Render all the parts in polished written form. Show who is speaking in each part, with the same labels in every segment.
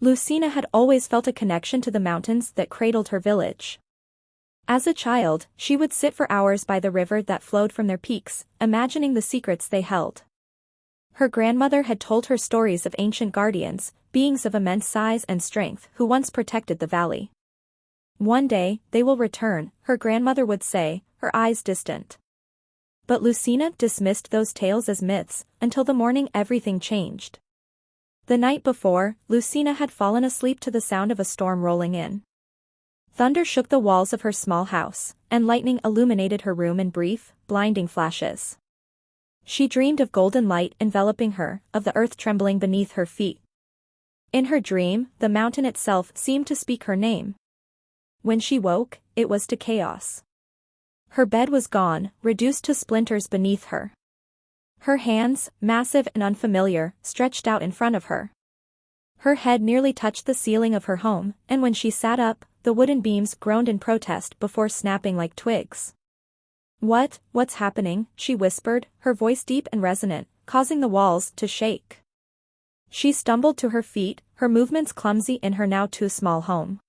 Speaker 1: Lucina had always felt a connection to the mountains that cradled her village. As a child, she would sit for hours by the river that flowed from their peaks, imagining the secrets they held. Her grandmother had told her stories of ancient guardians, beings of immense size and strength who once protected the valley. One day, they will return, her grandmother would say, her eyes distant. But Lucina dismissed those tales as myths, until the morning everything changed. The night before, Lucina had fallen asleep to the sound of a storm rolling in. Thunder shook the walls of her small house, and lightning illuminated her room in brief, blinding flashes. She dreamed of golden light enveloping her, of the earth trembling beneath her feet. In her dream, the mountain itself seemed to speak her name. When she woke, it was to chaos. Her bed was gone, reduced to splinters beneath her. Her hands, massive and unfamiliar, stretched out in front of her. Her head nearly touched the ceiling of her home, and when she sat up, the wooden beams groaned in protest before snapping like twigs. What's happening?" she whispered, her voice deep and resonant, causing the walls to shake. She stumbled to her feet, her movements clumsy in her now too small home.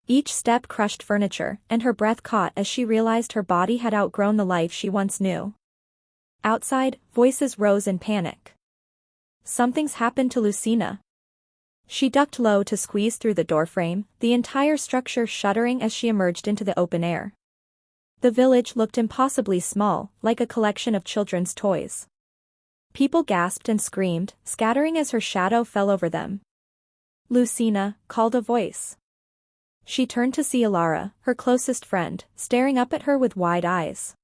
Speaker 1: Each step crushed furniture, and her breath caught as she realized her body had outgrown the life she once knew. Outside, voices rose in panic. "Something's happened to Lucina." She ducked low to squeeze through the doorframe, the entire structure shuddering as she emerged into the open air. The village looked impossibly small, like a collection of children's toys. People gasped and screamed, scattering as her shadow fell over them. "Lucina," called a voice. She turned to see Alara, her closest friend, staring up at her with wide eyes.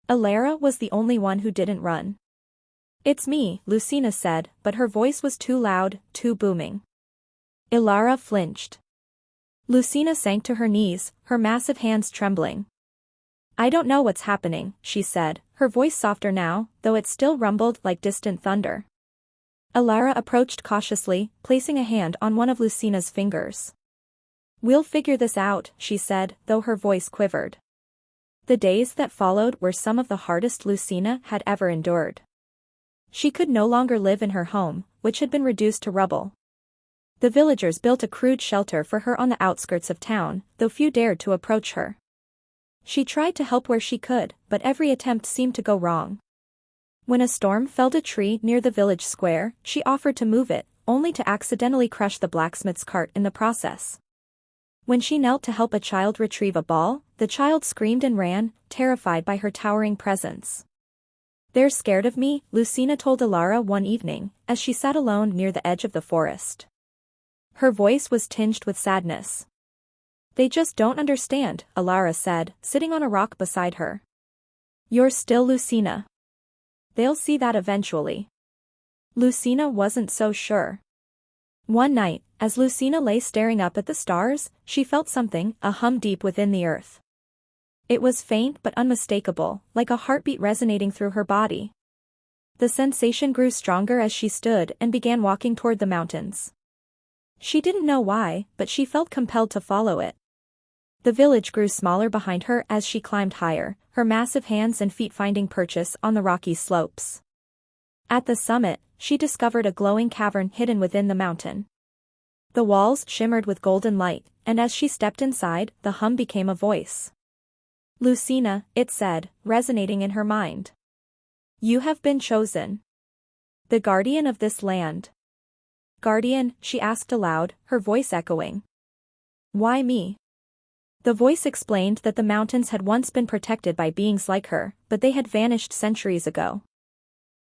Speaker 1: Alara was the only one who didn't run. "It's me," Lucina said, but her voice was too loud, too booming. Alara flinched. Lucina sank to her knees, her massive hands trembling. "I don't know what's happening," she said, her voice softer now, though it still rumbled like distant thunder. Alara approached cautiously, placing a hand on one of Lucina's fingers. "We'll figure this out," she said, though her voice quivered. The days that followed were some of the hardest Lucina had ever endured. She could no longer live in her home, which had been reduced to rubble. The villagers built a crude shelter for her on the outskirts of town, though few dared to approach her. She tried to help where she could, but every attempt seemed to go wrong. When a storm felled a tree near the village square, she offered to move it, only to accidentally crush the blacksmith's cart in the process. When she knelt to help a child retrieve a ball, the child screamed and ran, terrified by her towering presence. "They're scared of me," Lucina told Alara one evening, as she sat alone near the edge of the forest. Her voice was tinged with sadness. "They just don't understand," Alara said, sitting on a rock beside her. "You're still Lucina. They'll see that eventually." Lucina wasn't so sure. One night, as Lucina lay staring up at the stars, she felt something, a hum deep within the earth. It was faint but unmistakable, like a heartbeat resonating through her body. The sensation grew stronger as she stood and began walking toward the mountains. She didn't know why, but she felt compelled to follow it. The village grew smaller behind her as she climbed higher, her massive hands and feet finding purchase on the rocky slopes. At the summit, she discovered a glowing cavern hidden within the mountain. The walls shimmered with golden light, and as she stepped inside, the hum became a voice. "Lucina," it said, resonating in her mind. "You have been chosen. The guardian of this land." "Guardian?" she asked aloud, her voice echoing. "Why me?" The voice explained that the mountains had once been protected by beings like her, but they had vanished centuries ago.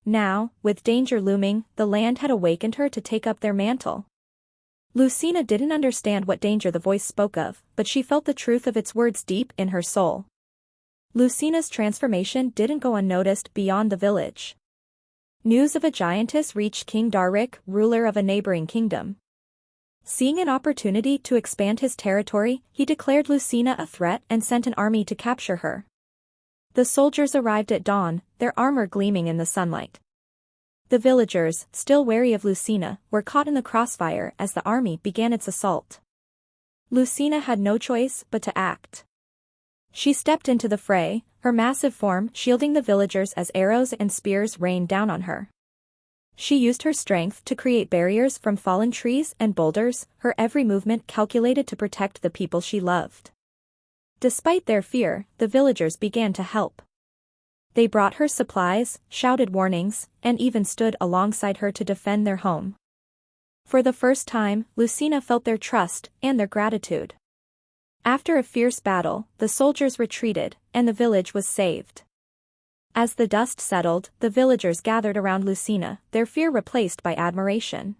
Speaker 1: Now, with danger looming, the land had awakened her to take up their mantle. Lucina didn't understand what danger the voice spoke of, but she felt the truth of its words deep in her soul. Lucina's transformation didn't go unnoticed beyond the village. News of a giantess reached King Darrick, ruler of a neighboring kingdom. Seeing an opportunity to expand his territory, he declared Lucina a threat and sent an army to capture her. The soldiers arrived at dawn, their armor gleaming in the sunlight. The villagers, still wary of Lucina, were caught in the crossfire as the army began its assault. Lucina had no choice but to act. She stepped into the fray, her massive form shielding the villagers as arrows and spears rained down on her. She used her strength to create barriers from fallen trees and boulders, her every movement calculated to protect the people she loved. Despite their fear, the villagers began to help. They brought her supplies, shouted warnings, and even stood alongside her to defend their home. For the first time, Lucina felt their trust and their gratitude. After a fierce battle, the soldiers retreated, and the village was saved. As the dust settled, the villagers gathered around Lucina, their fear replaced by admiration.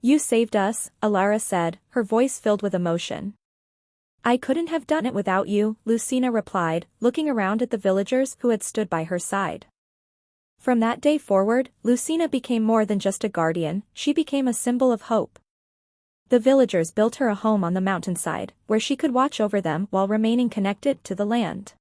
Speaker 1: "You saved us," Alara said, her voice filled with emotion. "I couldn't have done it without you," Lucina replied, looking around at the villagers who had stood by her side. From that day forward, Lucina became more than just a guardian, she became a symbol of hope. The villagers built her a home on the mountainside, where she could watch over them while remaining connected to the land.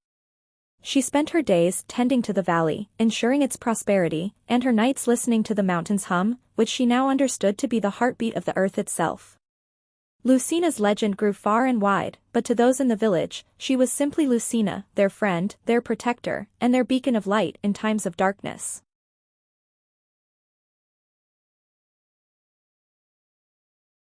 Speaker 1: She spent her days tending to the valley, ensuring its prosperity, and her nights listening to the mountains hum, which she now understood to be the heartbeat of the earth itself. Lucina's legend grew far and wide, but to those in the village, she was simply Lucina, their friend, their protector, and their beacon of light in times of darkness.